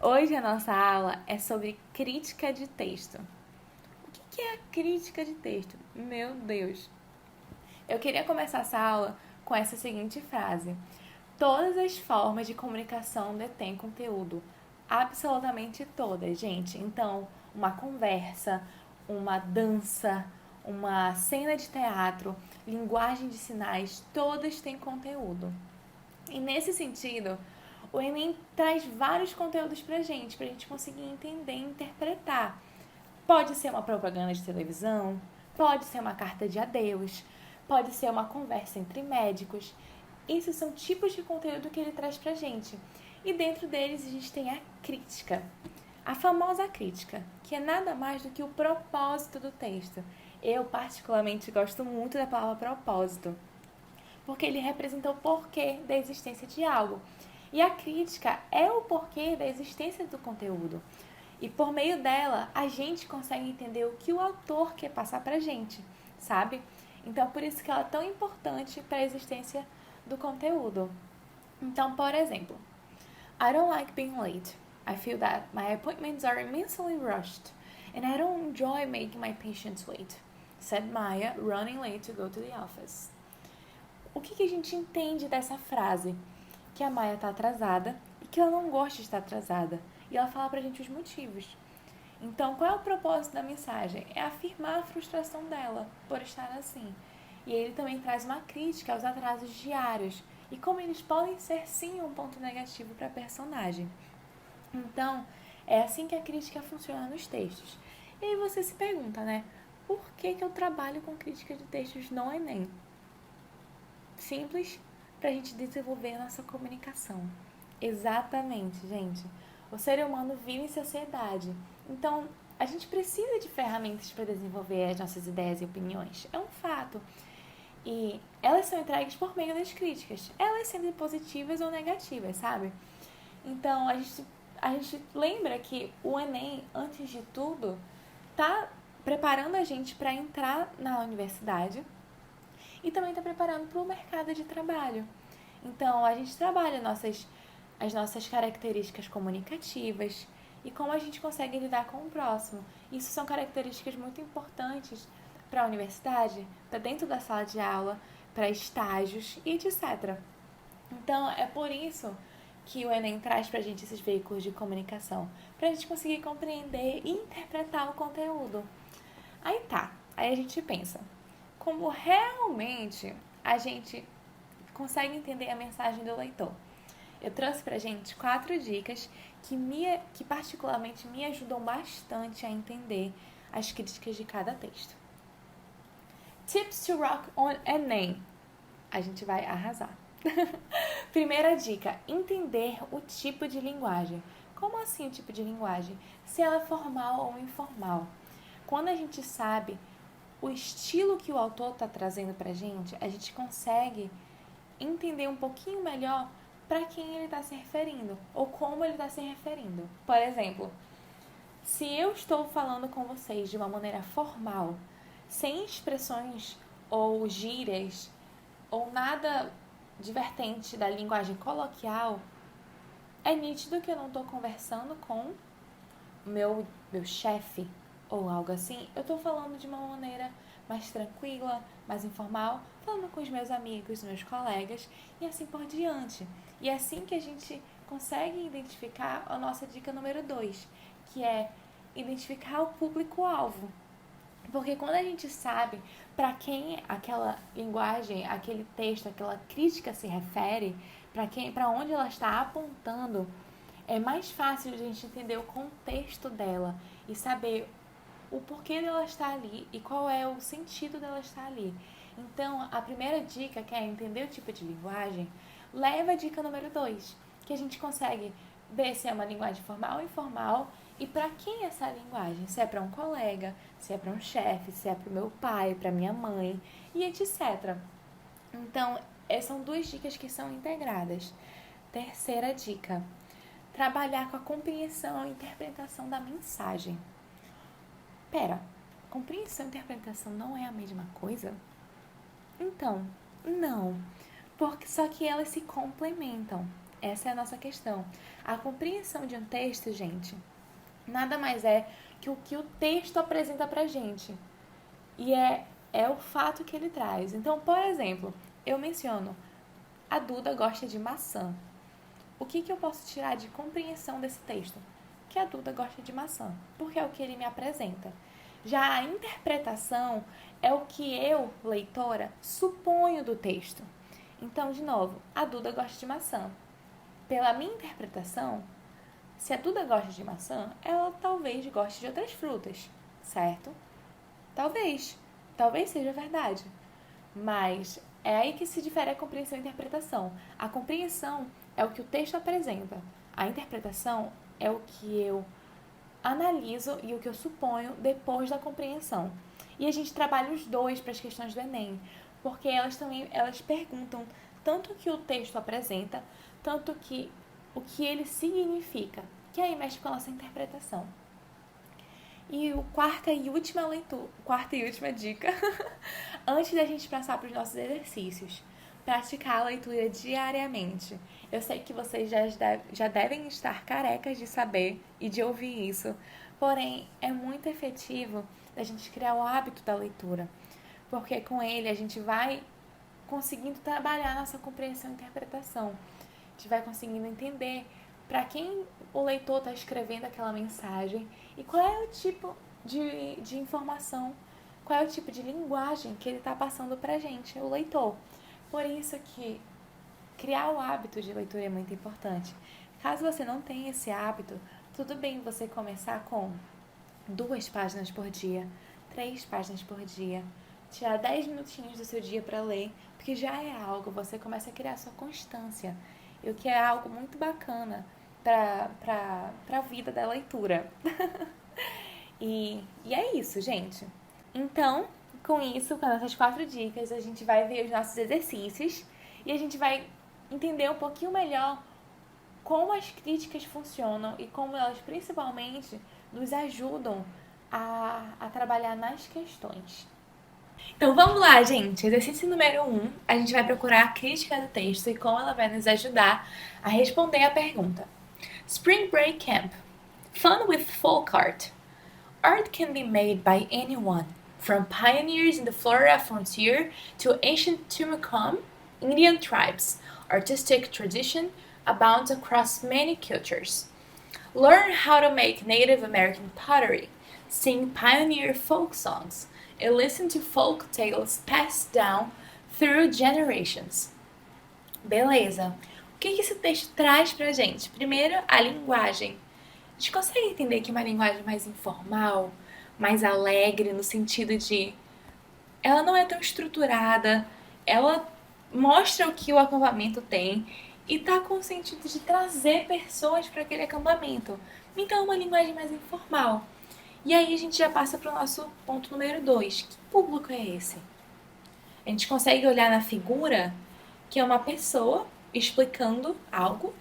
Hoje a nossa aula é sobre crítica de texto. O que é a crítica de texto? Meu Deus! Eu queria começar essa aula com essa seguinte frase: todas as formas de comunicação detêm conteúdo. Absolutamente todas, gente. Então, uma conversa, uma dança, uma cena de teatro, linguagem de sinais, todas têm conteúdo. E nesse sentido, o Enem traz vários conteúdos pra gente conseguir entender e interpretar. Pode ser uma propaganda de televisão, pode ser uma carta de adeus, pode ser uma conversa entre médicos. Esses são tipos de conteúdo que ele traz pra gente. E dentro deles a gente tem a crítica. A famosa crítica, que é nada mais do que o propósito do texto. Eu particularmente gosto muito da palavra propósito, porque ele representa o porquê da existência de algo. E a crítica é o porquê da existência do conteúdo. E por meio dela, a gente consegue entender o que o autor quer passar pra gente, sabe? Então, por isso que ela é tão importante para a existência do conteúdo. Então, por exemplo, I don't like being late. I feel that my appointments are immensely rushed, and I don't enjoy making my patients wait, said Maya, running late to go to the office. O que a gente entende dessa frase? Que a Maya está atrasada e que ela não gosta de estar atrasada. E ela fala pra gente os motivos. Então, qual é o propósito da mensagem? É afirmar a frustração dela por estar assim. E ele também traz uma crítica aos atrasos diários e como eles podem ser sim um ponto negativo para a personagem. Então, é assim que a crítica funciona nos textos. E aí você se pergunta, né? Por que eu trabalho com crítica de textos no Enem? Simples, para a gente desenvolver a nossa comunicação. Exatamente, gente. O ser humano vive em sociedade. Então, a gente precisa de ferramentas para desenvolver as nossas ideias e opiniões. É um fato. E elas são entregues por meio das críticas. Elas sendo positivas ou negativas, sabe? Então, a gente lembra que o Enem, antes de tudo, tá preparando a gente para entrar na universidade e também está preparando para o mercado de trabalho. Então, a gente trabalha as nossas características comunicativas e como a gente consegue lidar com o próximo. Isso são características muito importantes para a universidade, para dentro da sala de aula, para estágios e etc. Então, é por isso que o Enem traz para a gente esses veículos de comunicação, para a gente conseguir compreender e interpretar o conteúdo. Aí a gente pensa, como realmente a gente consegue entender a mensagem do leitor? Eu trouxe pra gente 4 dicas que particularmente me ajudam bastante a entender as críticas de cada texto. Tips to rock on Enem. A gente vai arrasar. Primeira dica, entender o tipo de linguagem. Como assim o tipo de linguagem? Se ela é formal ou informal. Quando a gente sabe o estilo que o autor está trazendo pra gente, a gente consegue entender um pouquinho melhor para quem ele está se referindo ou como ele está se referindo. Por exemplo, se eu estou falando com vocês de uma maneira formal, sem expressões ou gírias ou nada divertente da linguagem coloquial, é nítido que eu não estou conversando com meu chefe ou algo assim. Eu estou falando de uma maneira mais tranquila, mais informal, falando com os meus amigos, meus colegas e assim por diante. E é assim que a gente consegue identificar a nossa dica número 2, que é identificar o público-alvo. Porque quando a gente sabe para quem aquela linguagem, aquele texto, aquela crítica se refere, para onde ela está apontando, é mais fácil a gente entender o contexto dela e saber o porquê dela estar ali e qual é o sentido dela estar ali. Então, a primeira dica, que é entender o tipo de linguagem, leva a dica número 2, que a gente consegue ver se é uma linguagem formal ou informal e para quem é essa linguagem. Se é para um colega, se é para um chefe, se é para o meu pai, para minha mãe e etc. Então, essas são 2 dicas que são integradas. Terceira dica, trabalhar com a compreensão e interpretação da mensagem. Pera, compreensão e interpretação não é a mesma coisa? Então, não. Só que elas se complementam. Essa é a nossa questão. A compreensão de um texto, gente, nada mais é que o texto apresenta pra gente. E é o fato que ele traz. Então, por exemplo, eu menciono, a Duda gosta de maçã. O que eu posso tirar de compreensão desse texto? Que a Duda gosta de maçã, porque é o que ele me apresenta. Já a interpretação é o que eu, leitora, suponho do texto. Então, de novo, a Duda gosta de maçã. Pela minha interpretação, se a Duda gosta de maçã, ela talvez goste de outras frutas, certo? Talvez seja verdade. Mas é aí que se difere a compreensão e a interpretação. A compreensão é o que o texto apresenta. A interpretação é o que eu analiso e o que eu suponho depois da compreensão. E a gente trabalha os dois para as questões do Enem, porque elas perguntam tanto o que o texto apresenta, tanto que o que ele significa, que aí mexe com a nossa interpretação. E a quarta e última dica, antes da gente passar para os nossos exercícios, praticar a leitura diariamente. Eu sei que vocês já devem estar carecas de saber e de ouvir isso, porém é muito efetivo a gente criar o hábito da leitura, porque com ele a gente vai conseguindo trabalhar nossa compreensão e interpretação. A gente vai conseguindo entender para quem o leitor está escrevendo aquela mensagem e qual é o tipo de informação, qual é o tipo de linguagem que ele está passando para a gente, o leitor. Por isso que criar o hábito de leitura é muito importante. Caso você não tenha esse hábito, tudo bem você começar com 2 páginas por dia, 3 páginas por dia, tirar 10 minutinhos do seu dia para ler, porque já é algo, você começa a criar sua constância, e o que é algo muito bacana para a vida da leitura. E é isso, gente. Então, com isso, com essas 4 dicas, a gente vai ver os nossos exercícios e a gente vai entender um pouquinho melhor como as críticas funcionam e como elas principalmente nos ajudam a trabalhar nas questões. Então vamos lá, gente. Exercício número 1, a gente vai procurar a crítica do texto e como ela vai nos ajudar a responder a pergunta. Spring Break Camp. Fun with folk art. Art can be made by anyone, from pioneers in the Florida frontier to ancient Tumacum Indian tribes. Artistic tradition abounds across many cultures. Learn how to make Native American pottery, sing pioneer folk songs, and listen to folk tales passed down through generations. Beleza. O que esse texto traz pra gente? Primeiro, a linguagem. A gente consegue entender que é uma linguagem mais informal, mais alegre, no sentido de ela não é tão estruturada, ela mostra o que o acampamento tem e tá com o sentido de trazer pessoas para aquele acampamento. Então é uma linguagem mais informal. E aí a gente já passa para o nosso ponto número 2. Que público é esse? A gente consegue olhar na figura que é uma pessoa explicando algo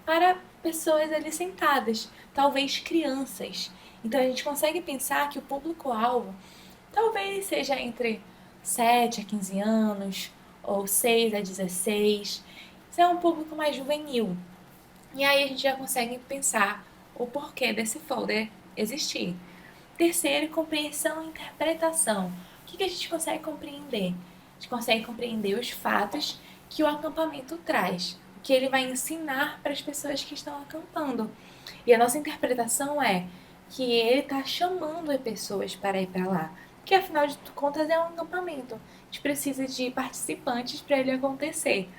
para pessoas ali sentadas, talvez crianças. Então a gente consegue pensar que o público-alvo talvez seja entre 7 a 15 anos ou 6 a 16. Isso é um público mais juvenil. E aí a gente já consegue pensar o porquê desse folder existir. Terceiro, compreensão e interpretação. O que a gente consegue compreender? A gente consegue compreender os fatos que o acampamento traz, o que ele vai ensinar para as pessoas que estão acampando. E a nossa interpretação é que ele está chamando as pessoas para ir para lá, porque afinal de contas é um acampamento. A gente precisa de participantes para ele acontecer.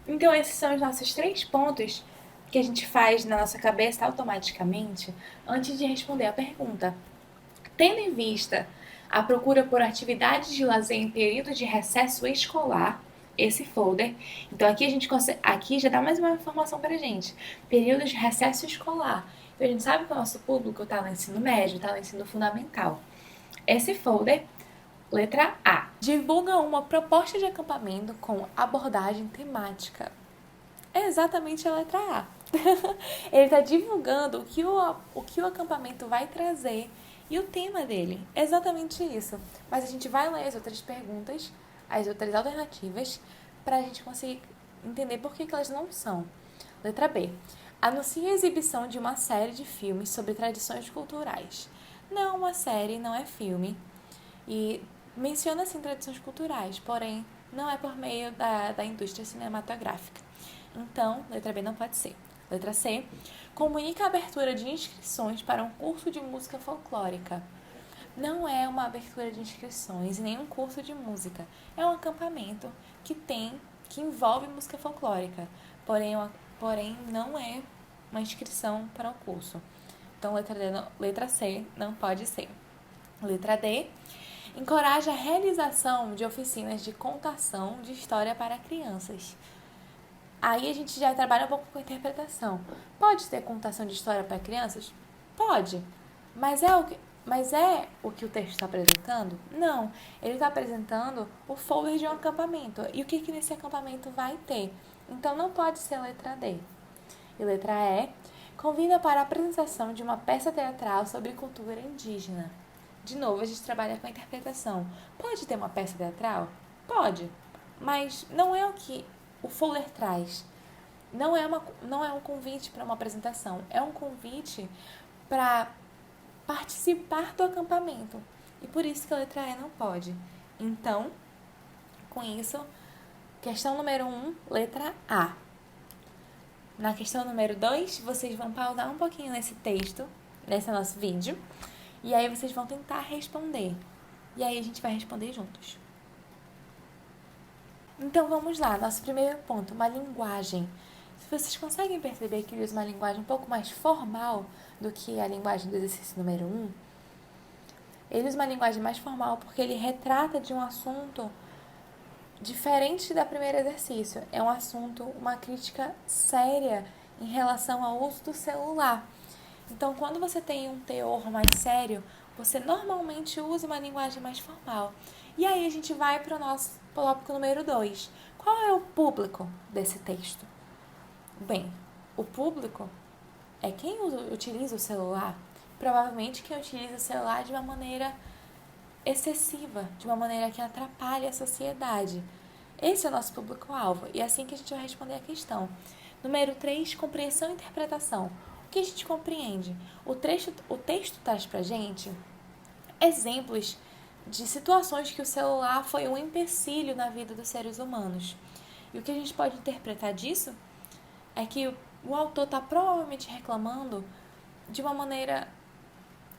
Então esses são os nossos 3 pontos que a gente faz na nossa cabeça automaticamente antes de responder a pergunta. Tendo em vista a procura por atividades de lazer em período de recesso escolar, esse folder, então aqui a gente consegue, aqui já dá mais uma informação pra gente, período de recesso escolar. Então a gente sabe que o nosso público está no ensino médio, está no ensino fundamental. Esse folder, letra A, divulga uma proposta de acampamento com abordagem temática. É exatamente a letra A. Ele está divulgando o que o acampamento vai trazer e o tema dele. É exatamente isso. Mas a gente vai ler as outras perguntas, as outras alternativas, para a gente conseguir entender por que elas não são. Letra B. Anuncia a exibição de uma série de filmes sobre tradições culturais. Não é uma série, não é filme. E menciona, sim, tradições culturais, porém, não é por meio da indústria cinematográfica. Então, letra B não pode ser. Letra C. Comunica a abertura de inscrições para um curso de música folclórica. Não é uma abertura de inscrições e nem um curso de música. É um acampamento que envolve música folclórica, porém não é uma inscrição para um curso. Então, letra C não pode ser. Letra D. Encoraja a realização de oficinas de contação de história para crianças. Aí a gente já trabalha um pouco com a interpretação. Pode ter contação de história para crianças? Pode. Mas é o que o texto está apresentando? Não. Ele está apresentando o folder de um acampamento. E o que nesse acampamento vai ter? Então não pode ser a letra D. E letra E. Convida para a apresentação de uma peça teatral sobre cultura indígena. De novo, a gente trabalha com a interpretação. Pode ter uma peça teatral? Pode. Mas não é o que o folder traz. Não é um convite para uma apresentação. É um convite para participar do acampamento. E por isso que a letra E não pode. Então, com isso, questão número 1, letra A. Na questão número 2, vocês vão pausar um pouquinho nesse texto, nesse nosso vídeo, e aí vocês vão tentar responder. E aí a gente vai responder juntos. Então vamos lá, nosso primeiro ponto, uma linguagem. Se vocês conseguem perceber que ele usa uma linguagem um pouco mais formal do que a linguagem do exercício número 1, ele usa uma linguagem mais formal porque ele retrata de um assunto diferente da primeiro exercício. É um assunto, uma crítica séria em relação ao uso do celular. Então, quando você tem um teor mais sério, você normalmente usa uma linguagem mais formal. E aí a gente vai para o nosso tópico número 2. Qual é o público desse texto? Bem, o público é quem utiliza o celular. Provavelmente quem utiliza o celular de uma maneira excessiva, de uma maneira que atrapalha a sociedade. Esse é o nosso público-alvo e é assim que a gente vai responder a questão. Número 3, compreensão e interpretação. O que a gente compreende? O texto traz pra gente exemplos de situações que o celular foi um empecilho na vida dos seres humanos. E o que a gente pode interpretar disso é que o autor está provavelmente reclamando de uma maneira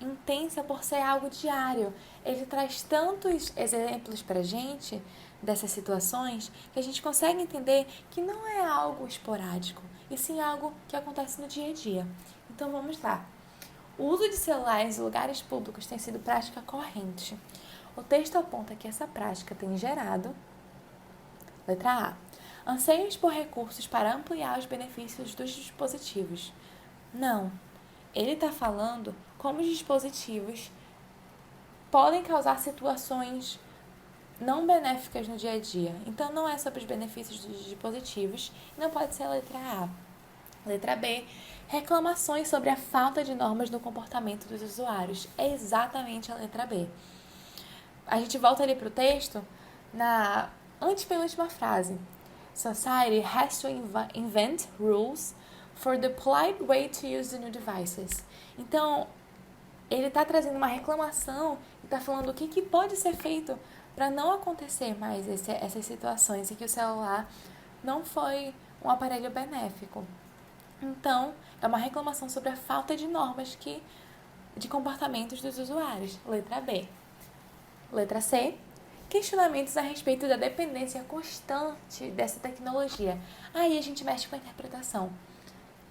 intensa por ser algo diário. Ele traz tantos exemplos pra gente dessas situações que a gente consegue entender que não é algo esporádico, e sim algo que acontece no dia a dia. Então vamos lá. O uso de celulares em lugares públicos tem sido prática corrente. O texto aponta que essa prática tem gerado, letra A, anseios por recursos para ampliar os benefícios dos dispositivos. Não. Ele está falando como os dispositivos podem causar situações não benéficas no dia a dia. Então, não é sobre os benefícios dos dispositivos, não pode ser a letra A. Letra B, reclamações sobre a falta de normas no comportamento dos usuários. É exatamente a letra B. A gente volta ali para o texto na antepenúltima frase. Society has to invent rules for the polite way to use the new devices. Então, ele está trazendo uma reclamação e está falando o que pode ser feito para não acontecer mais essas situações em que o celular não foi um aparelho benéfico. Então, é uma reclamação sobre a falta de normas de comportamentos dos usuários. Letra B. Letra C. Questionamentos a respeito da dependência constante dessa tecnologia. Aí a gente mexe com a interpretação.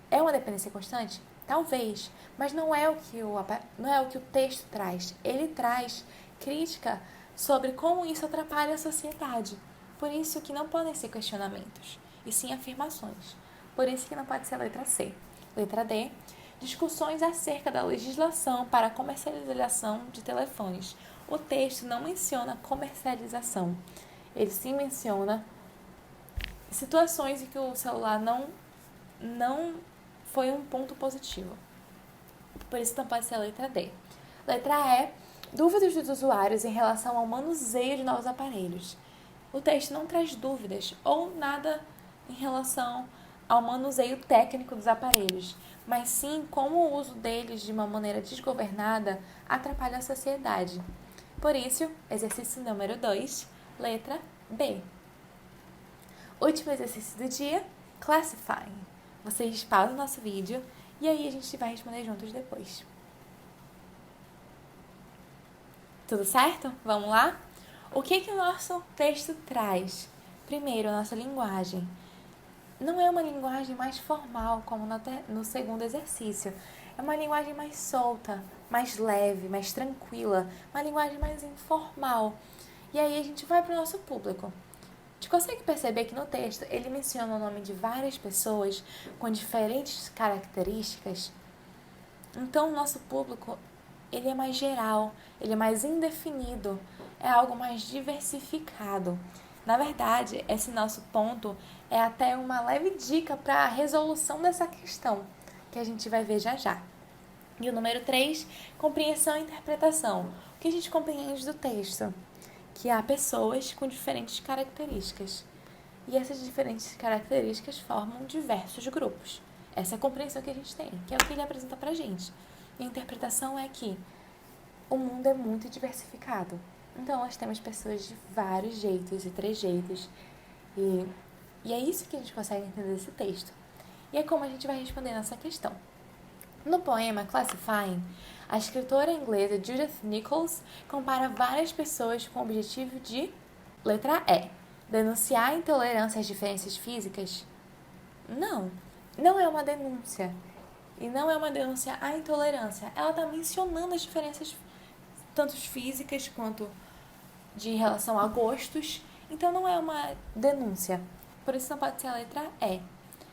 É uma dependência constante? Talvez, mas não é o que o texto traz. Ele traz crítica sobre como isso atrapalha a sociedade. Por isso que não podem ser questionamentos, e sim afirmações. Por isso que não pode ser a letra C. Letra D, discussões acerca da legislação para a comercialização de telefones. O texto não menciona comercialização. Ele sim menciona situações em que o celular não foi um ponto positivo. Por isso não pode ser a letra D. Letra E, dúvidas dos usuários em relação ao manuseio de novos aparelhos. O texto não traz dúvidas ou nada em relação ao manuseio técnico dos aparelhos, mas sim como o uso deles de uma maneira desgovernada atrapalha a sociedade. Por isso, exercício número 2, letra B. Último exercício do dia, classifying. Vocês pausam o nosso vídeo e aí a gente vai responder juntos depois. Tudo certo? Vamos lá? O que o nosso texto traz? Primeiro, a nossa linguagem. Não é uma linguagem mais formal, como no segundo exercício. É uma linguagem mais solta, mais leve, mais tranquila, uma linguagem mais informal. E aí a gente vai para o nosso público. A gente consegue perceber que no texto ele menciona o nome de várias pessoas com diferentes características. Então o nosso público ele é mais geral, ele é mais indefinido, é algo mais diversificado. Na verdade, esse nosso ponto é até uma leve dica para a resolução dessa questão, que a gente vai ver já já. E o número 3, compreensão e interpretação. O que a gente compreende do texto? Que há pessoas com diferentes características. E essas diferentes características formam diversos grupos. Essa é a compreensão que a gente tem, que é o que ele apresenta pra gente. E a interpretação é que o mundo é muito diversificado. Então, nós temos pessoas de vários jeitos e trejeitos. E é isso que a gente consegue entender desse texto. E é como a gente vai responder nessa questão. No poema Classifying, a escritora inglesa Judith Nichols compara várias pessoas com o objetivo de, letra E, denunciar a intolerância às diferenças físicas? Não é uma denúncia. E não é uma denúncia à intolerância. Ela está mencionando as diferenças tanto físicas quanto de relação a gostos. Então não é uma denúncia. Por isso não pode ser a letra E.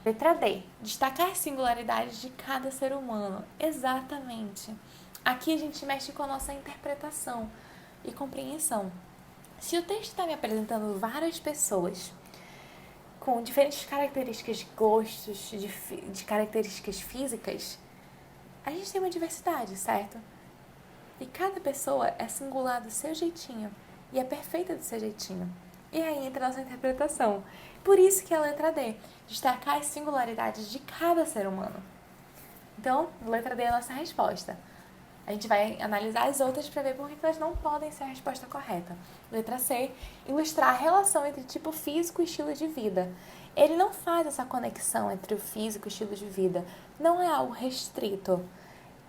Letra D. Destacar as singularidades de cada ser humano. Exatamente. Aqui a gente mexe com a nossa interpretação e compreensão. Se o texto está me apresentando várias pessoas com diferentes características de gostos, de características físicas, a gente tem uma diversidade, certo? E cada pessoa é singular do seu jeitinho e é perfeita do seu jeitinho. E aí entra a nossa interpretação. Por isso que é a letra D, destacar as singularidades de cada ser humano. Então, letra D é a nossa resposta. A gente vai analisar as outras para ver por que elas não podem ser a resposta correta. Letra C, ilustrar a relação entre tipo físico e estilo de vida. Ele não faz essa conexão entre o físico e o estilo de vida. Não é algo restrito.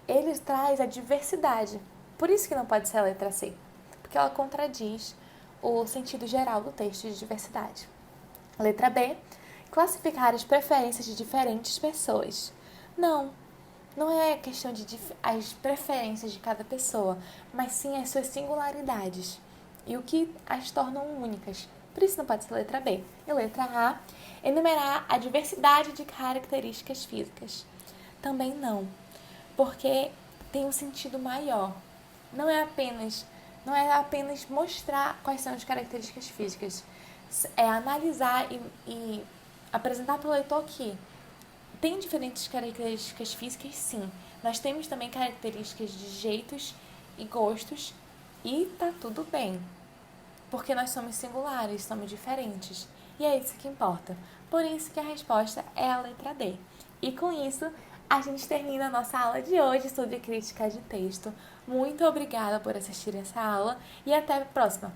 Ele traz a diversidade. Por isso que não pode ser a letra C, porque ela contradiz o sentido geral do texto de diversidade. Letra B, classificar as preferências de diferentes pessoas. Não é questão de as preferências de cada pessoa, mas sim as suas singularidades e o que as tornam únicas. Por isso não pode ser a letra B. E letra A, enumerar a diversidade de características físicas. Também não, porque tem um sentido maior. Não é apenas mostrar quais são as características físicas. É analisar e apresentar para o leitor que tem diferentes características físicas, sim. Nós temos também características de jeitos e gostos e tá tudo bem. Porque nós somos singulares, somos diferentes. E é isso que importa. Por isso que a resposta é a letra D. E com isso, a gente termina a nossa aula de hoje sobre crítica de texto. Muito obrigada por assistir essa aula e até a próxima!